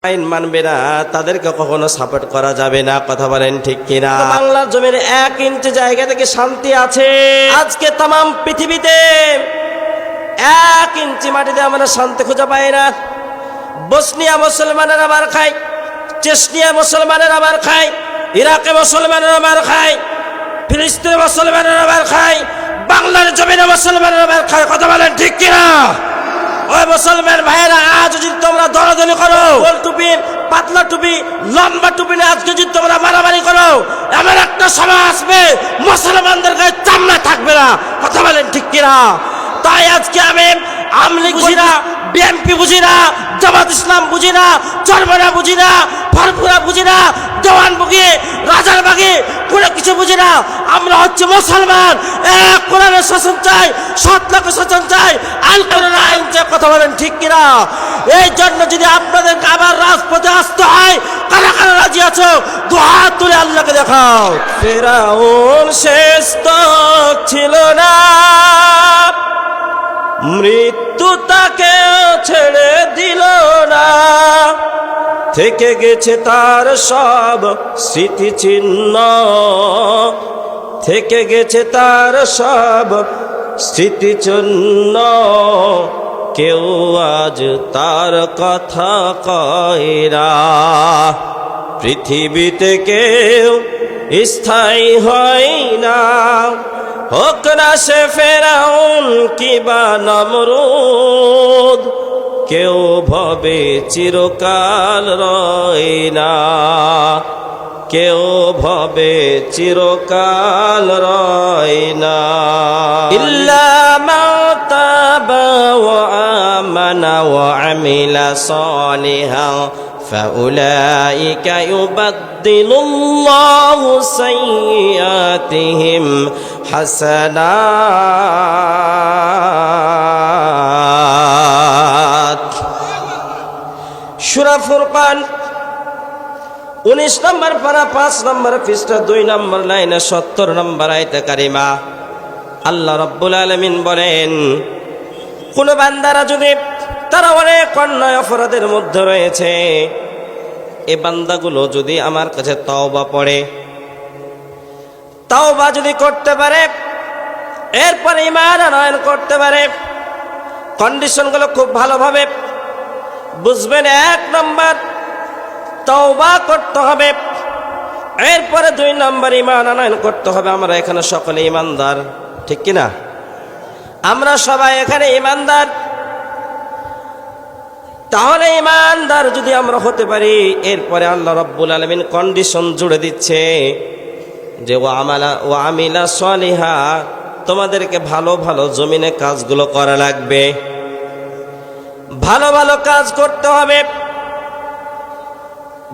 আইন মানবে না তাদেরকে কখনো সাপোর্ট করা যাবে না। কথা বলেন ঠিক কিনা? বাংলার জমির 1 ইঞ্চি জায়গা থেকে শান্তি আছে। আজকে তাম পৃথিবীতে 1 ইঞ্চি মাটিতে আমরা শান্তি খুঁজে পাই না। বসনিয়া মুসলমানেরা মার খায়, চেচনিয়া মুসলমানেরা মার খায়, ইরাকে মুসলমানেরা মার খায়, ফিলিস্তিনে মুসলমানেরা মার খায়, বাংলার জমিনে মুসলমানেরা মার খায়। কথা বলেন ঠিক কিনা? ওই মুসলমান ভাইয়েরা, আজ যদি তোমরা দরাদরি করো, গোল টুপি, পাতলা টুপি, লম্বা টুপি না, আজকে যদি তোমরা মারামারি করো, এমন একটা সময় আসবে মুসলমানদের গায়ে চামড়া থাকবে না। কথা বলেন ঠিক কিনা? তাই আজকে আমি আওয়ামী লীগ বুঝি না, বিএনপি বুঝি না, জামাত ইসলাম বুঝি না, চরমরা বুঝি না, ফরফুরা বুঝি না, দেওয়ান বুঝি, রাজার বাগি, কোনো কিছু বুঝি না। আমরা হচ্ছে মুসলমান, এক কোরআনের শাসন চাই, সৎ লোকের শাসন চাই, আল কোরআন আইন চাই। কথা বলেন ঠিক কিনা? এই জন্য যদি আপনাদের আবার রাজপথে আসতে হয়, কারা কারা রাজি আছো? 2 হাত তুলে আল্লাহকে দেখাও। ফিরআউন শেষ তক ছিল না, মৃত্যু তাকে ছেড়ে দিল না, থেকে গেছে তার সব স্মৃতিচিহ্ন, থেকে গেছে তার সব স্মৃতিচিহ্ন। কেউ আজ তার কথা কয় না, পৃথিবীতে কেউ স্থায়ী হয় না। হোক না সে ফেরাউন কিবা নমরুদ, কেউ ভবে চিরকাল রয় না, কেউ ভবে চিরকাল রয় না। ইল্লা মান তাবা ওয়া আমানা ওয়া আমিলা সালিহান فأولئك يبدل الله سيئاتهم حسنات। সূরা ফুরকান 19 নম্বর পারা 5 নম্বর পৃষ্ঠা 2 নম্বর লাইনে 70 নম্বর আয়াতে কারিমা আল্লাহ রাব্বুল আলামিন বলেন, কোন বান্দারা যদি, তারা অনেক অন্যায় অপরাধের মধ্যে রয়েছে, এই বান্দাগুলো যদি আমার কাছে তওবা পড়ে, তওবা যদি করতে পারে, এরপরে ঈমান আনয়ন করতে পারে, কন্ডিশনগুলো খুব ভালোভাবে বুঝবেন। 1 নম্বর তওবা করতে হবে, এরপরে 2 নম্বর ঈমান আনয়ন করতে হবে। আমরা এখানে সকলে ঈমানদার, ঠিক কিনা? আমরা সবাই এখানে ঈমানদার। তাহলে ঈমানদার যদি আমরা হতে পারি, এরপরে আল্লাহ রাব্বুল আলামিন কন্ডিশন জুড়ে দিচ্ছে যে ওয়া আমিলা সালিহা, তোমাদেরকে ভালো ভালো জমিনে কাজগুলো করা লাগবে, ভালো ভালো কাজ করতে হবে।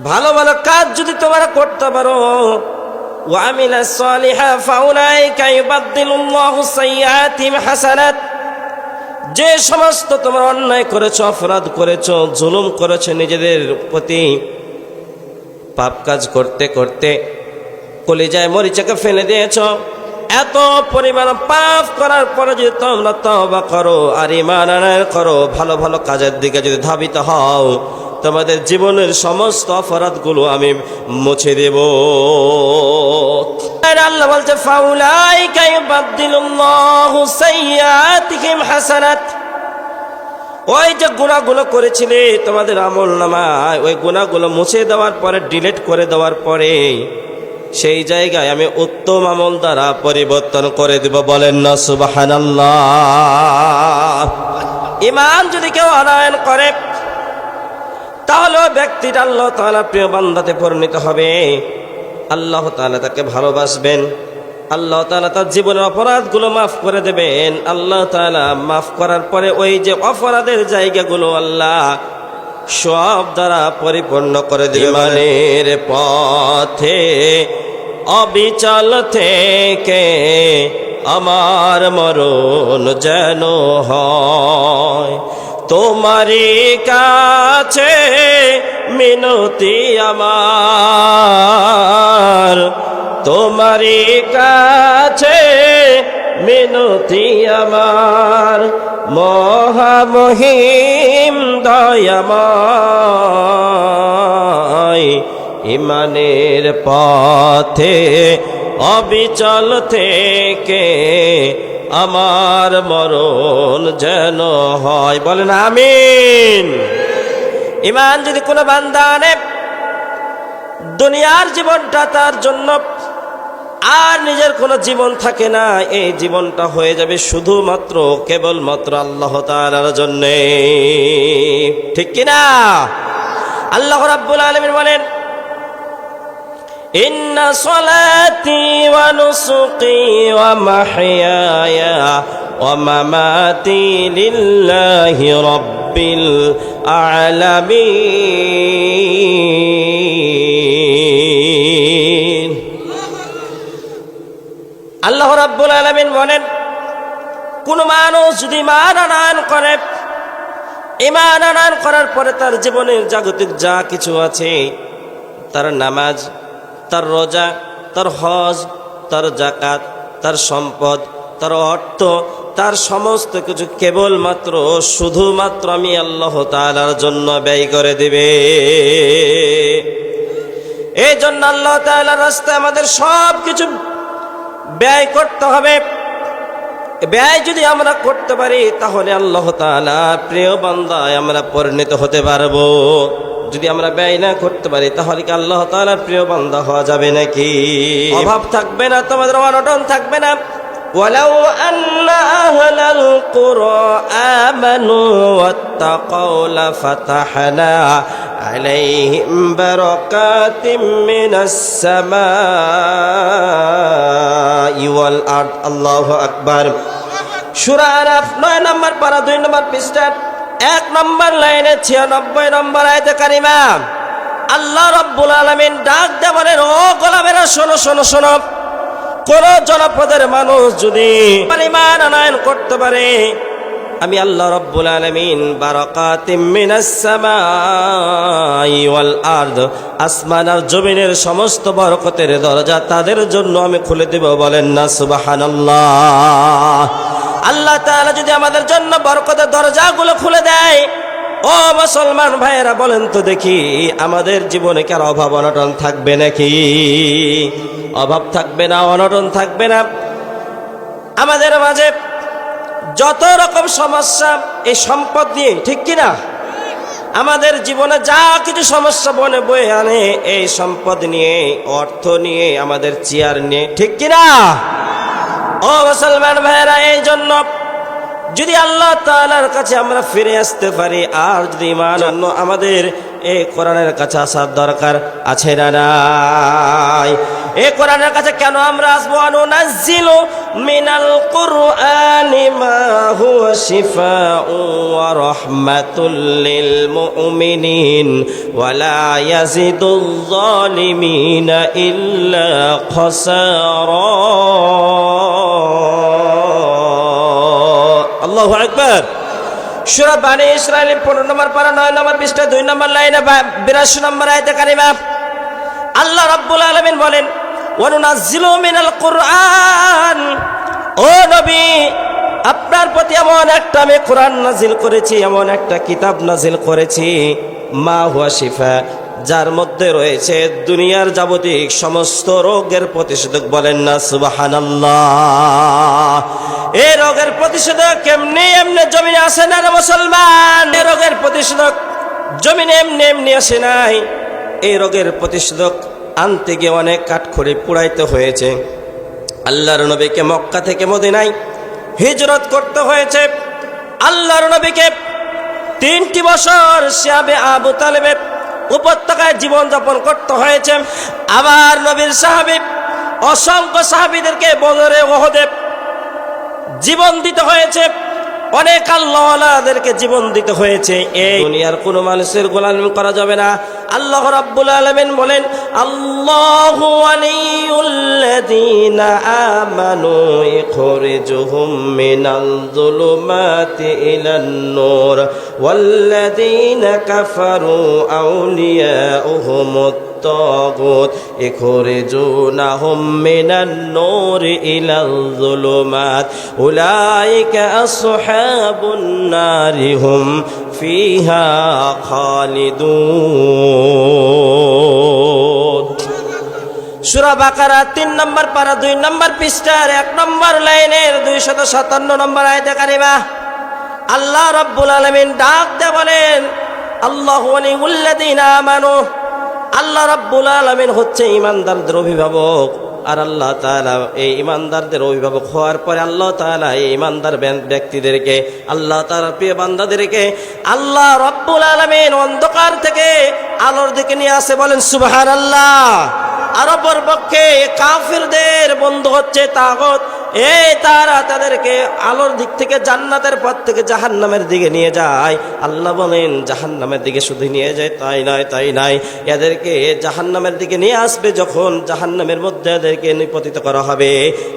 ভালো ভালো কাজ যদি তোমরা করতে পারো, ওয়া আমিলা সালিহা ফাউলাইকা ইউবাদদিলুল্লাহু সাইয়্যাতিহিম হাসানাত, যে সমস্ত তোমরা অন্যায় করেছো, অপরাধ করেছো, জুলুম করেছো, নিজেদের প্রতি পাপ কাজ করতে করতে কলিজায় মরিচাকে ফেলে দিয়েছো, এত পরিমাণ পাপ করার পরে যদি তোমরা তওবা করো আর ঈমান আনয়ন করো, ভালো ভালো কাজের দিকে যদি ধাবিত হও, তোমাদের জীবনের সমস্ত অপরাধগুলো আমি মুছে দেব। আল্লাহ বলছে, ফাউলাইকা ইউবাদদিলুল্লাহু সাইয়্যাতিহিম হাসানাত, ওই যে গুনাহগুলো করেছিলে তোমাদের আমলনামায়, ওই গুনাহগুলো মুছে দেওয়ার পরে, ডিলিট করে দেওয়ার পরে, সেই জায়গায় আমি উত্তম আমল দ্বারা পরিবর্তন করে দেব। বলেন না সুবহানাল্লাহ। ঈমান যদি কেউ আনয়ন করে, তাহলে ব্যক্তিটা আল্লাহ তাআলা প্রিয় বান্দাতে পরিণত হবে। আল্লাহ তাআলা তাকে ভালোবাসবেন, আল্লাহ তাআলা তার জীবনের অপরাধগুলো মাফ করে দেবেন। আল্লাহ তাআলা মাফ করার পরে ওই যে অপরাধের জায়গাগুলো আল্লাহ সব দ্বারা পরিপূর্ণ করে দেবেন। ঈমানের পথে অবিচল থেকে আমার মরণ যেন হয়, তোমারই কাছে মিনতি আমার, তোমারই কাছে মিনতি আমার, মহামহিম দয়াময়। ইমানের পথে অবিচল থেকে আমার মরণ যেন হয়। বলেন আমিন। ইমান যদি কোনো বান্দা আনে, দুনিয়ার জীবনটা তার জন্য আর নিজের কোনো জীবন থাকে না, এই জীবনটা হয়ে যাবে শুধুমাত্র কেবলমাত্র আল্লাহ তাআলার জন্য। ঠিক কিনা? আল্লাহ রাব্বুল আলামিন বলেন, ইন্না সলাতি ওয়া নুসুকি ওয়া মাহইয়ায়া ওয়া মামাতি লিল্লাহি রাব্বিল আলামিন। আল্লাহ রাব্বুল আলামিন বলেন, কোন মানুষ যদি ঈমান আনয়ন করে, ঈমান আনয়ন করার পরে তার জীবনের জাগতিক যা কিছু আছে, তার নামাজ, তার রোজা, তার হজ, তার যাকাত, তার সম্পদ, তার অর্থ, তার সমস্ত কিছু কেবলমাত্র শুধুমাত্র আমি আল্লাহ তাআলার জন্য ব্যয় করে দিবে। এই জন্য আল্লাহ তাআলার রাস্তায় আমাদের সব কিছু ব্যয় করতে হবে। ব্যয় যদি আমরা করতে পারি তাহলে আল্লাহ তাআলা প্রিয় বান্দায় আমরা পরিণত হতে পারবো। যদি আমরা ব্যয় না করতে পারি তাহলে কি আল্লাহ তাআলার প্রিয় বান্দা হওয়া যাবে নাকি? অভাব থাকবে না, তোমাদের অনটন থাকবে না। ওয়ালাউ আন্না আহলাল কুরা আমানু ওয়াত্তাকাউ লাফাতাহনা আলাইহিম বারাকাতিম মিনাস সামাই ওয়াল আরদ। আল্লাহু আকবার। সূরা আরাফ 9 নম্বর পারা 2 নম্বর পৃষ্ঠা 1 নম্বর লাইনে 96 নম্বর আয়াতে কারিমা আল্লাহ রাব্বুল আলামিন ডাক দিয়ে বলেন, ও গোলামেরা শোনো শোনো শোনো, কোন জনপদের মানুষ যদি ঈমান আনয়ন করতে পারে, আমি আল্লাহ রাব্বুল আলামিন বারাকাতিম মিনাস সামাই ওয়াল আরদ, আসমান আর জমিনের সমস্ত বরকতের দরজা তাদের জন্য আমি খুলে দেব। বলেন না সুবহানাল্লাহ। আল্লাহ তাআলা যদি আমাদের জন্য বরকতের দরজাগুলো খুলে দেয়, ও মুসলমান ভাইয়েরা বলেন তো দেখি, আমাদের জীবনে কি আর অভাব অনটন থাকবে নাকি? অভাব থাকবে না, অনটন থাকবে না। আমাদের মাঝে যত রকম সমস্যা এই সম্পদ নিয়ে, ঠিক কিনা? আমাদের জীবনে যা কিছু সমস্যা বয়ে আনে এই সম্পদ নিয়ে, অর্থ নিয়ে, আমাদের চেয়ার নিয়ে, ঠিক কিনা? ও মুসলমান ভাইয়েরা, এই জন্য যদি আল্লাহ তাআলার কাছে আমরা ফিরে আসতে পারি, আর যদি ঈমান আমাদের এই কোরআনের কাছে আসার দরকার আছে না নাই? এই কোরআনের কাছে কেন আমরা আসবো? আনুনাজ্জিলু মিনাল কুরআনি মা হুয়া শিফাউ ওয়া রাহমাতুল লিল মুমিনিন ওয়া লা ইয়াজিদুল যালিমিনা ইল্লা খাসারা। আল্লাহু আকবার। সূরা বানী ইসরাঈল 15 নম্বর পারা 9 নম্বর পৃষ্ঠা 2 নম্বর লাইনে 82 নম্বর আয়াতে কারিমা আল্লাহ রাব্বুল আলামিন বলেন, ওয়া নুনাজ্জিলু মিনাল কুরআন, ও নবী আপনার প্রতি এমন একটা আমি কোরআন নাজিল করেছি, এমন একটা কিতাব নাজিল করেছি, মা হুয়া শিফা, যার মধ্যে রয়েছে দুনিয়ার যাবতীয় সমস্ত রোগের প্রতিষেধক। বলেন না সুবহানাল্লাহ। এই রোগের প্রতিষেধক এমনি এমনি জমিনে আসে না রে মুসলমান। এই রোগের প্রতিষেধক জমিনে এমনি এমনি আসে নাই। এই রোগের প্রতিষেধক আনতে গিয়ে অনেক কাঠখড়ি পুড়াইতে হয়েছে। আল্লাহর নবীকে মক্কা থেকে মদিনায় হিজরত করতে হয়েছে। আল্লাহর নবীকে 3টি বছর শিয়াবে আবু তালেবের উপত্যকায় জীবন যাপন করতে হয়েছে। আবার নবীর সাহাবী অসংখ্য সাহাবীদেরকে বদরে ওহদে জীবন দিতে হয়েছে। অনেক আল্লাহওয়ালাদেরকে জীবন দিতে হয়েছে। এই দুনিয়ার কোনো মানুষের গোলামি করা যাবে না। আল্লাহ রাব্বুল আলামিন বলেন, আল্লাহু ওয়ালিয়ুল্লাযীনা আমানু ইখরিজুহুম মিনাল যুলুমাতি ইলান নূর ওয়াল্লাযীনা কাফারু আউলিয়াউহুমুত الطاغوت يخرجونهم من النور إلى الظلمات أولئك أصحاب النار هم فيها خالدون সূরা বাকারা 3 নম্বর পারা 2 নম্বর পৃষ্ঠার 1 নম্বর লাইনের 257 নম্বর আয়াতে কারিমা আল্লাহ রাব্বুল আলামিন ডাক দিয়ে বলেন, আল্লাহু ওয়ালিউল্লাযিনা আমানু, আল্লাহ রাব্বুল আলামিন হচ্ছে ঈমানদারদের অভিভাবক। আর আল্লাহ তাআলা এই ঈমানদারদের অভিভাবক হওয়ার পরে আল্লাহ তাআলা এই ঈমানদার ব্যক্তিদেরকে, আল্লাহ তাআলার প্রিয় বান্দাদেরকে আল্লাহ রাব্বুল আলামিন অন্ধকার থেকে আলোর দিকে নিয়ে আসে। বলেন সুবহানাল্লাহ। আর অপরপক্ষে কাফিরদের বন্ধু হচ্ছে তাগুত, তারা তাদেরকে আলোর দিক থেকে জান্নাতের পথ থেকে জাহান্নামের দিকে নিয়ে যায়। আল্লাহ বলেন জাহান্নামের দিকে শুধু নিয়ে যায় তাই নয়, এদেরকে জাহান্নামের দিকে নিয়ে আসবে। যখন জাহান্নামের মধ্যে এদেরকে নিপতিত করা হবে,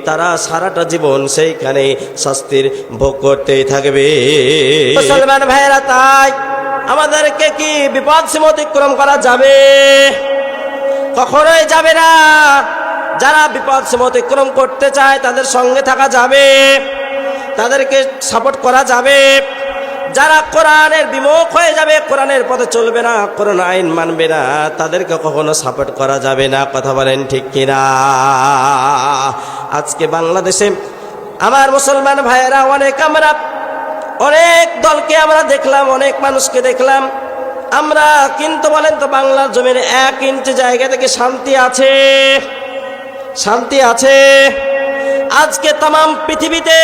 তারা সারাটা জীবন সেইখানে শাস্তির ভোগ করতেই থাকবে। মুসলমান ভাইয়েরা, তাই আমাদেরকে কি বিপদ সীমা অতিক্রম করা যাবে? কখনোই যাবে না। যারা বিপদ সীমা অতিক্রম করতে চায় তাদের সঙ্গে থাকা যাবে, তাদেরকে সাপোর্ট করা যাবে। যারা কোরআনের বিমুখ হয়ে যাবে, কোরআনের পথে চলবে না, কোরআন আইন মানবে না, তাদেরকে কখনো সাপোর্ট করা যাবে না। কথা বলেন ঠিক কিনা? আজকে বাংলাদেশে আমার মুসলমান ভাইয়েরা অনেক দলকে আমরা দেখলাম, অনেক মানুষকে দেখলাম আমরা, কিন্তু বলেন তো বাংলার জমির 1 ইঞ্চি জায়গা থেকে শান্তি আছে? শান্তি আছে? আজকে তাম পৃথিবীতে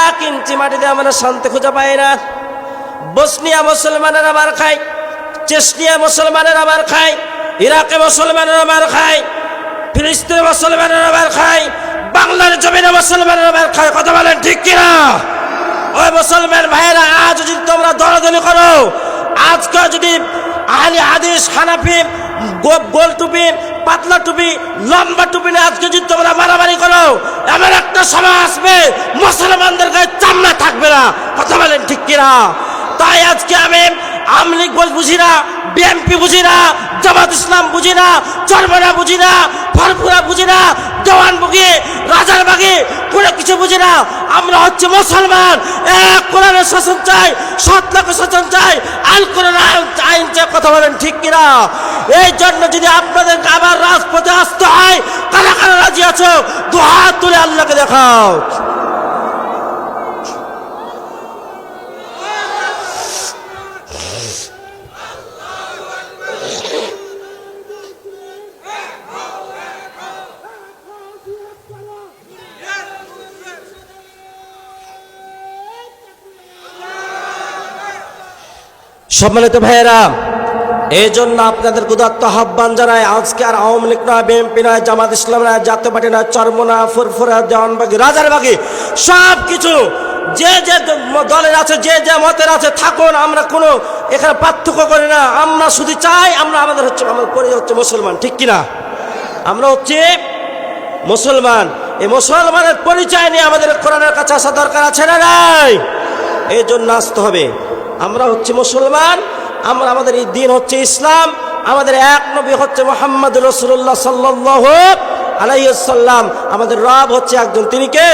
1 ইঞ্চি মাটিতে আমরা শান্তি খুঁজে পাই না। বসনিয়া মুসলমানেরা মার খায়, চেচনিয়া মুসলমানেরা মার খায়, ইরাকে মুসলমানেরা মার খায়, ফিলিস্তিনে মুসলমানেরা মার খায়, বাংলার জমিনে মুসলমানেরা মার খায়। কথা বলেন ঠিক কিনা? ওই মুসলমান ভাইয়েরা, আজ যদি তোমরা দলাদলি করো, আজকে যদি আহলে হাদিস, হানাফি, গোল টুপি, পাতলা টুপি, লম্বা টুপি না, আজকে যদি তোমরা মারামারি করো, এমন একটা সময় আসবে মুসলমানদের গায়ে চামড়া থাকবে না। কথা বলেন ঠিক কিনা? তাই আজকে আমি আওয়ামী লীগ বুঝি না, বিএনপি বুঝি না, জামাত ইসলাম বুঝি না, চরমনা বুঝি না, ফরফুরা বুঝি না, দেওয়ানবাগি, রাজারবাগি, কোনো কিছু বুঝি না। আমরা হচ্ছে মুসলমান, এক কোরআনের শাসন চাই, সৎলোকের শাসন চাই, আল কোরআন আইন চাই। কথা বলেন ঠিক কিনা? এই জন্য যদি আপনাদেরকে আবার রাজপথে আসতে হয়, কারা কারা রাজি আছো? 2 হাত তুলে আল্লাহকে দেখাও। সম্মানিত ভাইয়েরা, এই জন্য আপনাদের উদাত্ত আহ্বান জানাই, আজকে আর আওয়ামী লীগ নয়, বিএনপি নয়, জামাত ইসলাম নয়, জাতীয় পার্টি নয়, চরমনা, ফুরফুরা, দেওয়ানবাগি, রাজারবাগি, সব কিছু যে যে দলের আছে, যে যে মতের আছে থাকুন। আমরা কোনো এখানে পার্থক্য করি না। আমরা শুধু চাই, আমাদের পরিচয় হচ্ছে মুসলমান। ঠিক কিনা? আমরা হচ্ছে মুসলমান। এই মুসলমানের পরিচয় নিয়ে আমাদের কোরআনের কাছে আসা দরকার আছে না নাই? এই জন্য আসতে হবে। আমরা হচ্ছে মুসলমান, আমাদের এই দিন হচ্ছে ইসলাম, আমাদের এক নবী হচ্ছে মুহাম্মদ রাসূলুল্লাহ সাল্লাল্লাহু আলাইহি ওয়াসাল্লাম, আমাদের রব হচ্ছে একজন, তিনি কে?